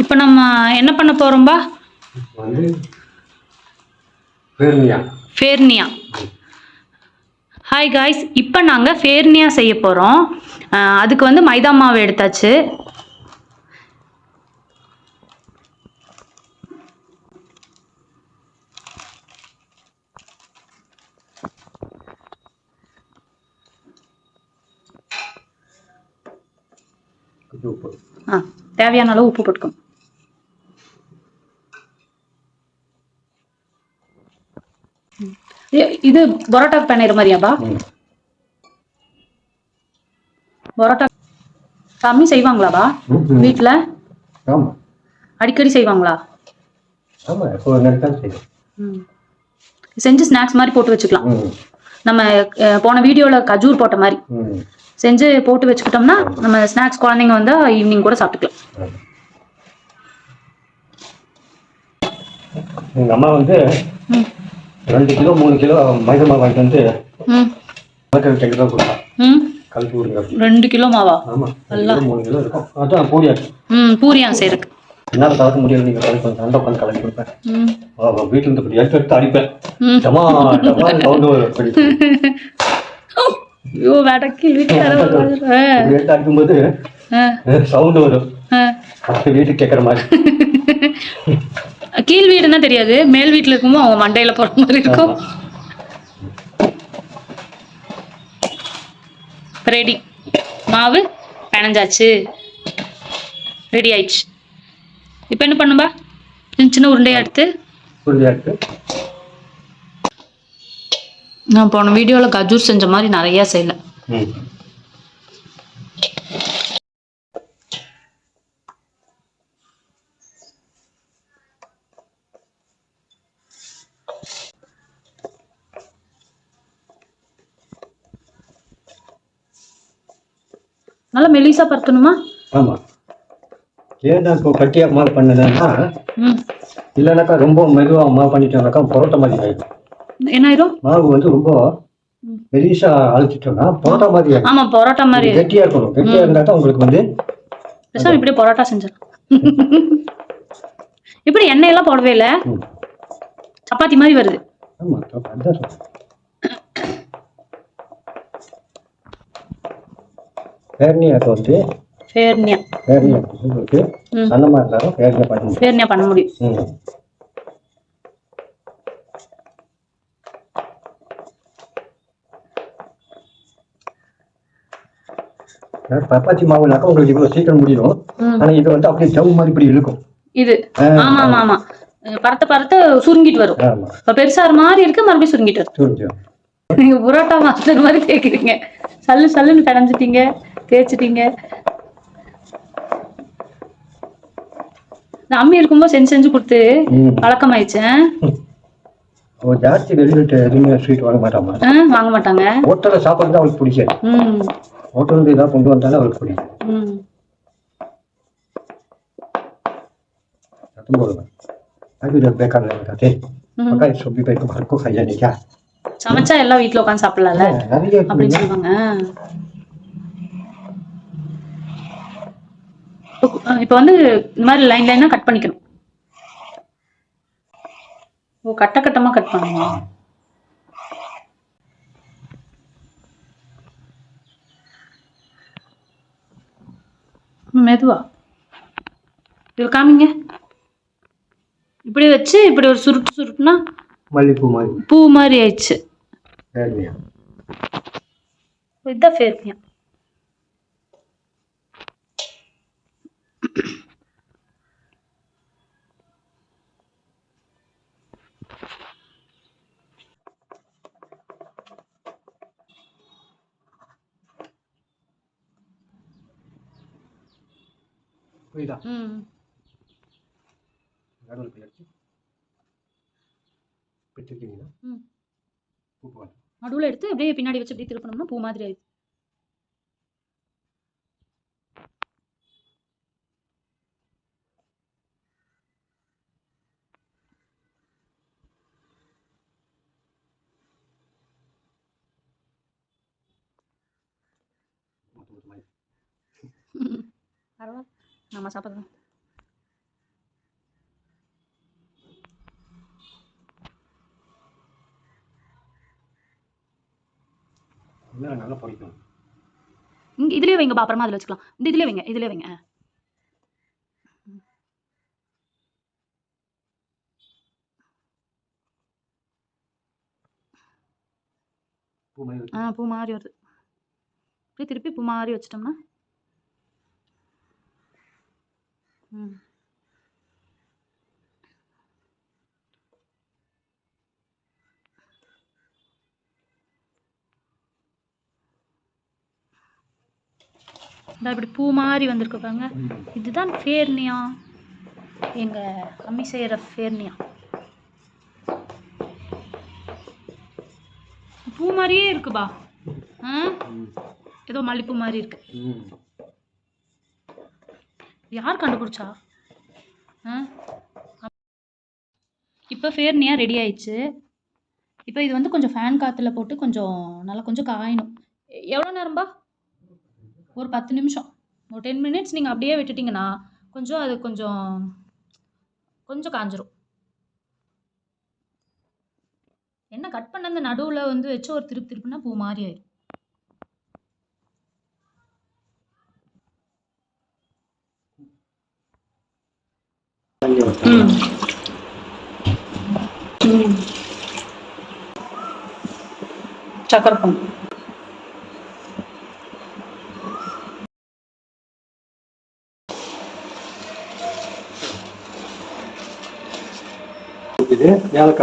இப்போ நம்ம என்ன பண்ண போறோம்பா? வந்து ஃபேர்னியா. ஃபேர்னியா. ஹாய் காய்ஸ், இப்போ நாங்கள் ஃபேர்னியா செய்ய போகிறோம். அதுக்கு வந்து மைதா மாவு எடுத்தாச்சு. தேவையான அளவு உப்பு போட்டுக்கணும். இது பரோட்டா பண்ணிடுற மாதிரியாப்பா? பரோட்டா கம்மி செய்வாங்களாப்பா வீட்டில்? அடிக்கடி செய்வாங்களா? செஞ்சு ஸ்நாக்ஸ் மாதிரி போட்டு வச்சுக்கலாம். நம்ம போன வீடியோவில் கஜூர் போட்ட மாதிரி செஞ்சு போட்டு வச்சுக்கிட்டோம்னா நம்ம ஸ்நாக்ஸ் குழந்தைங்க வந்தால் ஈவினிங் கூட சாப்பிட்டுக்கலாம். எங்கள் அம்மா வந்து 2 கிலோ 3 கிலோ மைதா மாவு வாங்கிட்டு வந்து தான் கொடுப்பான். கல் பூரி 2 கிலோ மாவா? ஆமாம், 3 கிலோ இருக்கும். அதான் பூரியா பூரியா செய்யறதுக்கு என்னால் கலக்க முடியாது. நீங்கள் கலக்க சண்டை உட்காந்து கலக்கி கொடுப்பேன். வீட்டில் இருந்து இப்படி எடுத்து அடிப்பேன். டமா டமா சவுண்டு வரும். ஐயோ வடக்கில் எடுத்து அடிக்கும்போது சவுண்டு வரும். வீட்டுக்கு கேட்குற மாதிரி. கீழ் வீடுன்னா தெரியாது, மேல் வீட்டில் இருக்கும்போது அவங்க மண்டையில போற மாதிரி இருக்கும். ரெடி, மாவு பிணைஞ்சாச்சு, ரெடி ஆயிடுச்சு. இப்போ என்ன பண்ணும்பா? சின்ன சின்ன உருண்டையா எடுத்து நான் போன வீடியோவில் கஜூர் செஞ்ச மாதிரி நிறைய செய்யல. நல்லா மெலிசா பருத்தணுமா? ஆமாம். ஏன்னா இப்போ கட்டியாக மாவு பண்ணதுன்னா இல்லைனாக்கா ரொம்ப மெதுவாக மாவு பண்ணிட்டோம்னாக்கா பரோட்டா மாதிரி ஆகிடும். என்ன ஆயிடும்? மாவு வந்து ரொம்ப மெலிசா அழைச்சிட்டோம்னா பரோட்டா மாதிரி ஆகிடும். ஆமாம், பரோட்டா மாதிரி கெட்டியாக இருக்கணும். கெட்டியாக இருந்தால் தான் உங்களுக்கு வந்து இப்படியே பரோட்டா செஞ்சிடலாம். இப்படி எண்ணெயெல்லாம் போடவே இல்லை, சப்பாத்தி மாதிரி வருது. ஆமாம், அதுதான் சொல்றேன். ஃபேர்னியாக்கு வந்து ஃபேர்னியா உங்களுக்கு சன்னமாக இருந்தாலும் ஃபேர்னியா பண்ண முடியும். சப்பாத்தி மாவுனாக்கா உங்களுக்கு இவ்வளவு சீக்கிரம் முடியும். ஆனா இது வந்து அப்படியே ஜவு மாதிரி இப்படி இருக்கும். இது ஆமா ஆமா ஆமா, பரத்த பரத்த சுருங்கிட்டு வரும். இப்ப பெருசா மாதிரி இருக்கு, மறுபடியும் சுருங்கிட்டு வரும். நீங்க புரோட்டா மாஸ்டர் மாதிரி கேக்குறீங்க. சல்லு சல்லுன்னு கடைஞ்சிட்டீங்க, தேய்ச்சிட்டீங்க. அம்மி இருக்கும்போது செஞ்சு செஞ்சு கொடுத்து பழக்கமாயிடுச்சேன். ஜாஸ்தி வெளியிட்டு எதுவுமே ஸ்வீட் வாங்க மாட்டாமா? வாங்க மாட்டாங்க. ஹோட்டல்ல சாப்பாடு தான் அவளுக்கு பிடிக்காது. ஹோட்டல் ஏதாவது கொண்டு வந்தாலும் அவளுக்கு பிடிக்கும். சமைச்சா எல்லாம் வீட்டுல உட்காந்து சாப்பிடலாம்ல அப்படின்னு சொல்லுவாங்க. இப்ப வந்து இந்த மாதிரி லைன் லைனா கட் பண்ணிக்கணும். ஓ, கட்ட கட்டமா கட் பண்ணுமா? மெதுவா இது காமிங்க. இப்படி வச்சு இப்படி ஒரு சுருட்டு சுருட்டுனா மல்லிப்பூ மாதிரி, பூ மாதிரி ஆயிடுச்சு. இதுதான் ஃபேர்னியா. நடுவுல எடுத்து அப்படியே பின்னாடி வச்சு அப்படியே திருப்பணும்னா பூ மாதிரி ஆயிடுச்சு. பரவாயில்ல, நம்ம சாப்பிடலாம். இன்னும் நல்லா பொரிக்கும். இங்கே இதுலேயே வைங்கப்பா, அப்புறமா அதில் வச்சுக்கலாம். இந்த இதுலேயே வைங்க, இதுலேயே வைங்க. பூ மாதிரி வருது. அப்படியே திருப்பி பூ மாதிரி வச்சிட்டோம்னா இப்படி பூ மாதிரி வந்திருக்கு பாருங்க. இதுதான் ஃபேர்னியா, எங்கள் அம்மி செய்கிற ஃபேர்னியா. பூ மாதிரியே இருக்குப்பா. ஏதோ மல்லிப்பூ மாதிரி இருக்கு. யார் கண்டுபிடிச்சா? இப்போ ஃபேர்னியா ரெடி ஆயிடுச்சு. இப்போ இது வந்து கொஞ்சம் ஃபேன் காற்றுல போட்டு கொஞ்சம் நல்லா கொஞ்சம் காயணும். எவ்வளோ நேரம்பா? ஒரு 10 நிமிஷம், ஒரு 10 மினிட்ஸ் நீங்கள் அப்படியே விட்டுட்டிங்கன்னா கொஞ்சம் அது கொஞ்சம் காஞ்சிரும். என்ன கட் பண்ண அந்த நடுவில் வந்து வச்சு ஒரு திருப்புனா பூ மாதிரி ஆயிடும். சக்கரை பொங்கல்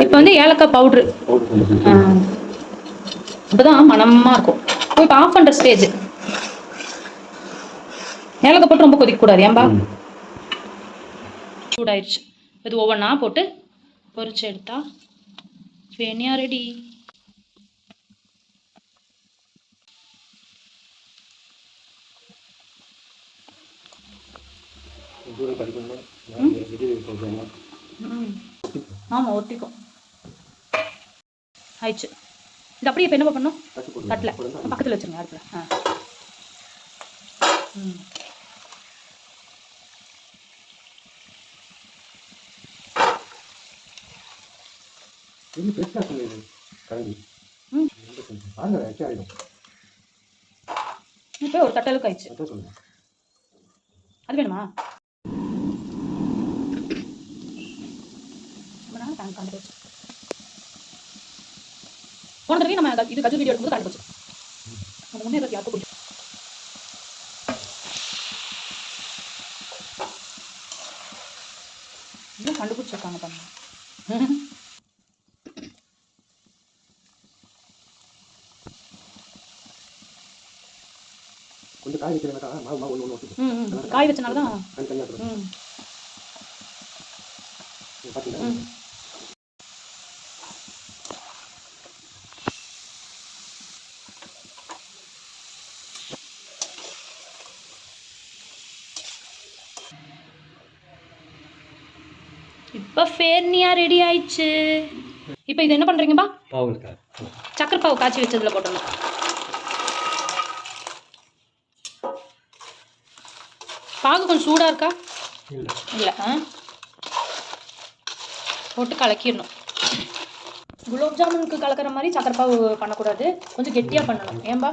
இப்போ வந்து ஏலக்காய் பவுட்ரு. அப்போதான் மனமா இருக்கும். இப்போ ஆஃப் பண்ணுற ஸ்டேஜ். ஏலக்காய் போட்டு ரொம்ப கொதிக்கக்கூடாது. ஏன்பா? சூடாயிடுச்சு. இது ஒவ்வொன்றா போட்டு பொரிச்சு எடுத்தா ஃபேர்னியா ரெடி. ஆமாம், ஒட்டிக்கும். ஆயிடுச்சு. இது அப்படியே இப்போ என்ன பண்ணணும்? தட்டில் பக்கத்தில் வச்சுருங்க அடுப்பில். இப்போ ஒரு தட்டலுக்கு ஆயிடுச்சு. அது வேணுமா? போன தடவை நம்ம இது கஜு வீடியோ எடுக்கும்போது காட்டி போச்சு. அந்த முன்னே யாருக்கும் பிடிக்கும். இன்னும் கண்டுபிடிச்சிருக்காங்க பாருங்க. கொஞ்சம் காய் வைக்கிறேன். காய் வச்சனால தான். இப்போ ஃபேர்னியா ரெடி ஆயிடுச்சு. இப்போ இது என்ன பண்றீங்கப்பா? சக்கரை பாவு காய்ச்சி வச்சதுல போட்டணும். பாகு கொஞ்சம் சூடா இருக்கா? இல்ல. போட்டு கலக்கிடணும். குலோப் ஜாமுனுக்கு கலக்கிற மாதிரி சக்கரை பாவு பண்ணக்கூடாது, கொஞ்சம் கெட்டியா பண்ணணும். ஏன்பா?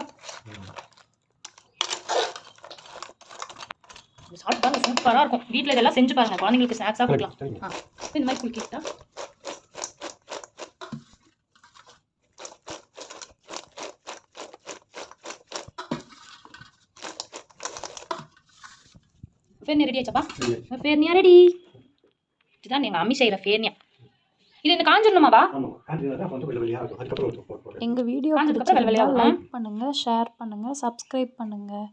சாப்பிட்டு பாருங்க, சூப்பரா இருக்கும். வீட்டில் இதெல்லாம் செஞ்சு பாருங்க, குழந்தைங்களுக்கு ஸ்நாக்ஸாக கொடுக்கலாம். இந்த மாதிரி குளிக்கிட்டா ஃபேர்னியா ரெடி ஆச்சப்பா. ஃபேர்னியா ரெடி. இதுதான் எங்கள் அம்மி செய்கிற ஃபேர்னியா. இது இந்த காஞ்சிடணுமாப்பா? எங்கள் வீடியோ லைக் பண்ணுங்கள், ஷேர் பண்ணுங்கள், சப்ஸ்கிரைப் பண்ணுங்கள்.